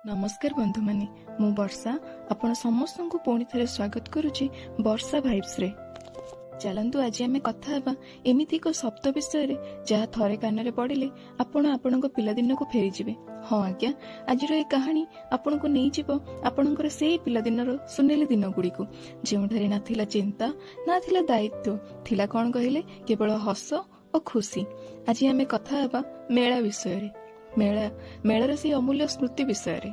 नमस्कार बंधु माने मु वर्षा आपण समस्त को पुणी थे स्वागत करुच्ची वर्षा भाइब्स रे। चलतु आज आम कथा हेबा एमिति एक शब्द विषय रे जहाँ थरे कान पड़े आपण आपण पिलादिन को फेरी जिवे। हाँ आज्ञा आज ये कहानी आपण को नहीं जीव आपणकर से पिलादिन सुनेली दिन गुड़ी को जोठारे ना थिला चिंता ना थिला दायित्व थिला कौन कहले केवल हस और खुशी। आज आम कथा हेबा मेला विषय रे। मेलार से अमूल्य स्मृति विषय रे।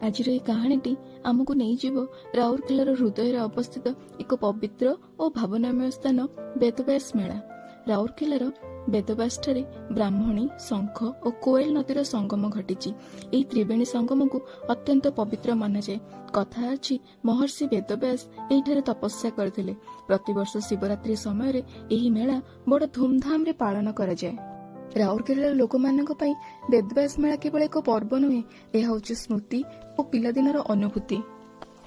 आज कहानीटी आमको नहीं जीव राउरकेलार हृदय अवस्थित एक पवित्र और भावनामय स्थान बेदव्यास मेला। राउरकेलार बेदव्यास ठारे ब्राह्मणी शंख और कोएल नदीर संगम घटी। यह त्रिवेणी संगम को अत्यंत पवित्र माना जाए। कथा अछि महर्षि बेदव्यास एठारे तपस्या करथिले। प्रतिवर्ष शिवरात्रि समय रे एही मेला बड़ धूमधाम रे पालन करा जाए। राउरकेलार लोक मानक पई बेदव्यास मेला केवल एक पर्व नुहे, यह हूँ स्मृति और पिलादिनर अनुभूति।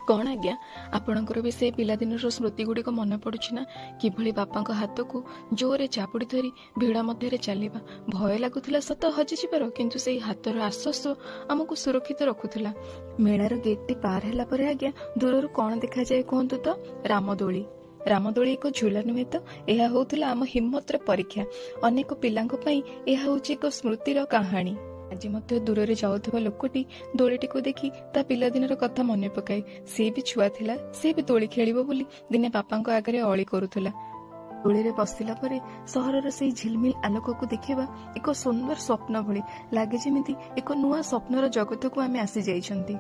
कौन आज्ञा आपणकर भी से पिलादिनर स्मृति गुड़िक मन पड़ुछि ना? किभली बापा हाथ को जोरे चापुड़ी धरी भिड़ मध्य चलवा भय लगुला सत हजि जीवार, किंतु से हाथर आश्वास आमको सुरक्षित रखुला। मेलार गेट टी पार होला परे आज्ञा दूर कौन देखा जाए कहतु तो? रामदोली। रामदोली एक झूला नुहे तो यह होउथिला आम हिम्मतर परीक्षा। अनेक पिलांको पई यह होउछि एक स्मृतिर कहानी। आज मध्य दूर रे जाउथबा लोकटी दोलीटी को देखी ता पिलादिनर कथा मने पकाए। से भी छुआ थिला, से भी दोली खेलिबो बोली दिने बापांको आगरे अळी करूथुला। दोली रे बसिला परे सहरर से झिलमिल आलोक को देखिबा एक सुंदर स्वप्न भली लागे, जेमिति एक नुआ स्वप्नर जगत को आमे आसी जाइछंती।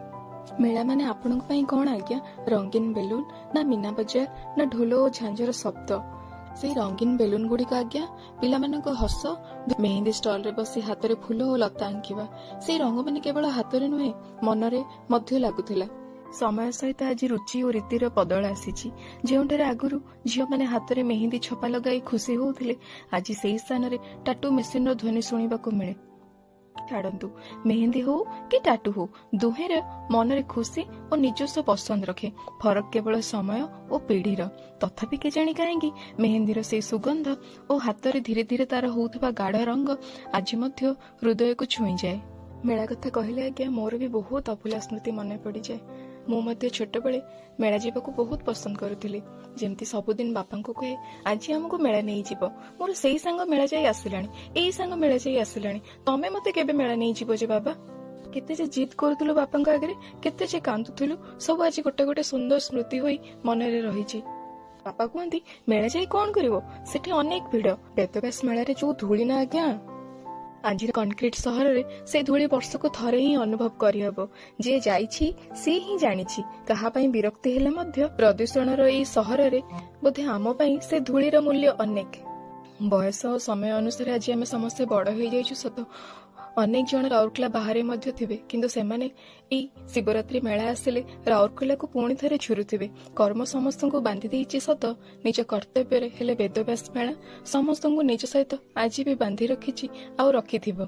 मेला माने आपन कौन आज्ञा? रंगीन बेलून ना मीना बजार ना ढोल और झांझर शब्द। से रंगीन बेलून गुड़िक आज्ञा पिला मानक हस, मेहंदी स्टल रे बसी हाथ रे फूल और लता आंकिबा। से रंग माने केवल हाथ रे नुहे मनरे मध्य लागुथिला। समय सहित आज रुचि और रीतिर बदल आसी। जोठारे आगुरु झील मैंने हाथ में मेहंदी छपा लगाई खुशी होउथिले, आज से स्थान रे टाटू मेसीन ध्वनि शुणिबाकू मिले। छाड़ू मेहंदी हो कि टाटू हो, दुहेर मनरे खुशी और निजस्व पसंद रखे। फरक केवल समय और पीढ़ीर। तथापि के जानी कहीं मेहंदीर से सुगंध और हाथ में धीरे धीरे तार होउथबा गाढ़ रंग आज मध्य हृदय को छुई जाए। मेला कथा कहले आज्ञा मोर भी बहुत अभूला स्मृति मन पड़ जाए। मु मध्य छोट बेले मेला जीवाकू बहुत पसंद करुଥିଲି। जेमती सबुदिन बापा को कहे आज आमको मेला नहीं जीव, मोर सेई सांग मेला जाई आसिलानी, एई सांग मेला जाई आसिलानी, तमे मते केबे मेला नहीं जीव जे बाबा? केते जे जिद करुथिलु बापा आगे, केते जे कांदुथिलु, सब आज गोटे गोटे सुंदर स्मृति होई मनरे रहिछि। बापा कहती मेला जाई कौन करिवो, सेठी अनेक भिड़। बेदव्यास मेला रे जो धूली ना आज्ञा, आज कंक्रीट सहर रे से धूली वर्ष को थरे ही अनुभव करहब। जे जाइछि से ही जानिछि। कहा पई विरक्ति हेले मध्य प्रदूषणर एई सहर रे बोधे आम पई से धूलीर मूल्य अनेक। बयस और समय अनुसार आज आम समस्ते बड़ हो जाइछु सत। अनेक जन राउरकेला बाहर मध्य थिबे, किंतु सेमाने एई शिवरात्रि मेला आसिले राउरकेला को पुणी थरे झुरुथिबे। कर्म समस्त को बांधि देइछि सत, निज कर्तव्य रे हेले बेदव्यास मेला समस्त को निज सहित आज भी बांधि रखिछि आ रखिथिबो।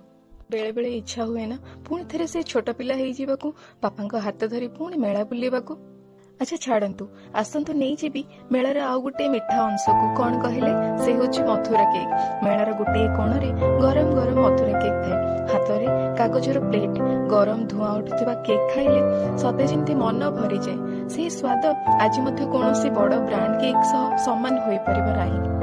बेले बेले इच्छा हुए ना पुणी थरे से छोट पिला हेइ जीवाकू, बापांको हाथ धरी पुणी मेला बुलिबाकू। अच्छा छाड़ू आसतु नहीं जीवी मेलार आउ गोटे मिठा अंश को। कौन कहले? से होछि मथुरा केक। मेलार गोटे कोणरे गरम गरम मथुरा केक थाए। हाथ में कागजर प्लेट, गरम धुआं उठुवा केक खाइले सते जेमती मन भरी जाए। से स्वाद आज मध्य कौनसी बड़ ब्रांड केक सह समान होई परिबो नाही।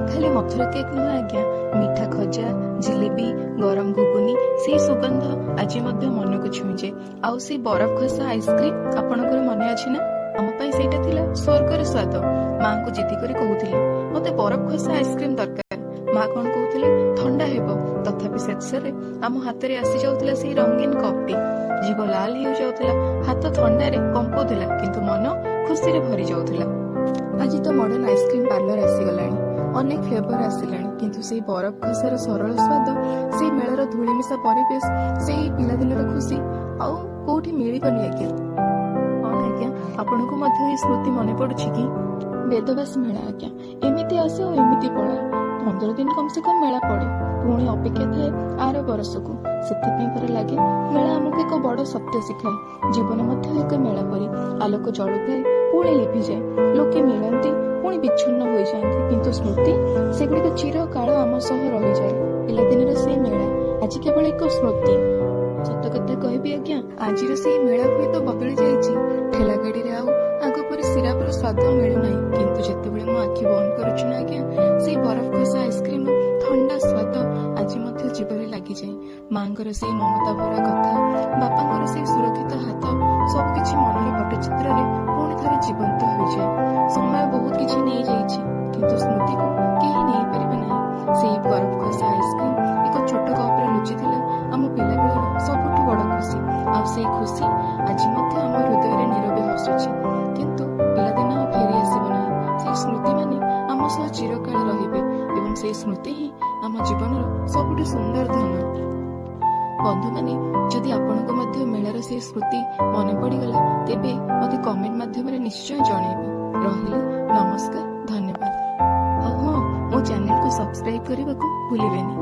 खाली मथुरा केक नुहे आज्ञा, मीठा खजा, जिलेबी, गरम घुगुनी से सुगंध आज मध्य मन को छुईजे। आउ से बरफ खसा आइसक्रीम आपणकर मन अछि ना? आम पई सेटा थिला स्वर्गर स्वाद। मां को जिद्दी करी कहउथिले मते बरफ खसा आइसक्रीम दरकार। मां कोन कहउथिले ठंडा हेबो। तथापि शेषरे आम हाथ रे आसी जाउथिला से रंगीन कपटी। जीव लाल हो जाउथिला, हाथ ठंडा रे कंपुथिला, किंतु मन खुशी रे भरी जाउथिला। आज तो मॉडर्न आइसक्रीम पार्लर आसी गलानी, अनेक फ्लेवर आसिलानी, किंतु से बरफ खसार सरल स्वाद, से मेलार धूलिमिशा परिवेश, से पिलादिनर खुशी आउ कोठी मिलिबनी आज्ञा। कौन आज्ञा आपन को मध्य ये स्मृति मन पड़ुछि कि? बेदव्यास मेला आज्ञा एमिति आसे और एमिति पळाए। 15 दिन कम से कम मेला पड़े, पुणी अपेक्षा थाए आर बरस को। सेथिपई पर लागे मेला आमको एक बड़ सत्य शिखाए। जीवन मध्य एक मेला परी आलोक जलुଥାଏ पुणी लिभि जाए। लोके मिलती पुणी विच्छिन्न हो जाती, किंतु स्मृति सेगुड़िक चिर काल आम सह रही जाए। पिलादिनर से मेला आज केवल एक स्मृति। ସତ କଥା କହିବି ଆଜ୍ଞା, ଆଜିର ସେଇ ମେଳା ହୁଏତ ବଦଳି ଯାଇଛି। ଠେଲା ଗାଡିରେ ଆଉ ଆଗ ପରି ସିରାପର ସ୍ୱାଦ ମିଳୁନାହିଁ। କିନ୍ତୁ ଯେତେବେଳେ ମୁଁ ଆଖି ବନ୍ଦ କରୁଛି ନା ଆଜ୍ଞା, ସେଇ ବରଫ ଖସା ଆଇସ୍କ୍ରିମ ଥଣ୍ଡା ସ୍ୱାଦ ଆଜି ମଧ୍ୟ ଜିଭରେ ଲାଗିଯାଏ। ମାଙ୍କର ସେଇ ମମତା ଭରା କଥା, ବାପାଙ୍କର ସେଇ ସୁରକ୍ଷିତ ହାତ, ସବୁକିଛି ମନର ପଟ୍ଟଚିତ୍ରରେ ପୁଣି ଥରେ ଜୀବନ୍ତ ହୋଇଯାଏ। ସମୟ ବହୁତ କିଛି ନେଇଯାଇଛି, କିନ୍ତୁ ସ୍ମୃତିକୁ କେହି ନେଇପାରିବେ ନାହିଁ। ସେଇ ବରଫ ଖସା ଆଇସ୍କ୍ରିମ ଏକ ଛୋଟ କପରେ ଲୁଚିଥିଲା ଆମ ପିଲାବେଳର ସବୁଠୁ ବଡ଼ ଖୁସି। ଆଉ ସେଇ ଖୁସି ଆଜି ମଧ୍ୟ ଆମ ହୃଦୟରେ ନୀରବେ ହସୁଛି। କିନ୍ତୁ ପିଲାଦିନ ଆଉ ଫେରି ଆସିବ ନାହିଁ। ସେଇ ସ୍ମୃତିମାନେ ଆମ ସହ ଚିରକାଳ ରହିବେ ଏବଂ ସେଇ ସ୍ମୃତି ହିଁ ଆମ ଜୀବନର ସବୁଠୁ ସୁନ୍ଦର ଧନ। ବନ୍ଧୁମାନେ, ଯଦି ଆପଣଙ୍କୁ ମଧ୍ୟ ମେଳାର ସେଇ ସ୍ମୃତି ମନେ ପଡ଼ିଗଲା, ତେବେ ମୋତେ କମେଣ୍ଟ ମାଧ୍ୟମରେ ନିଶ୍ଚୟ ଜଣାଇବେ। ରହିଲି, ନମସ୍କାର, ଧନ୍ୟବାଦ। ଆଉ ହଁ, ମୋ ଚ୍ୟାନେଲକୁ ସବସ୍କ୍ରାଇବ କରିବାକୁ ଭୁଲିବେନି।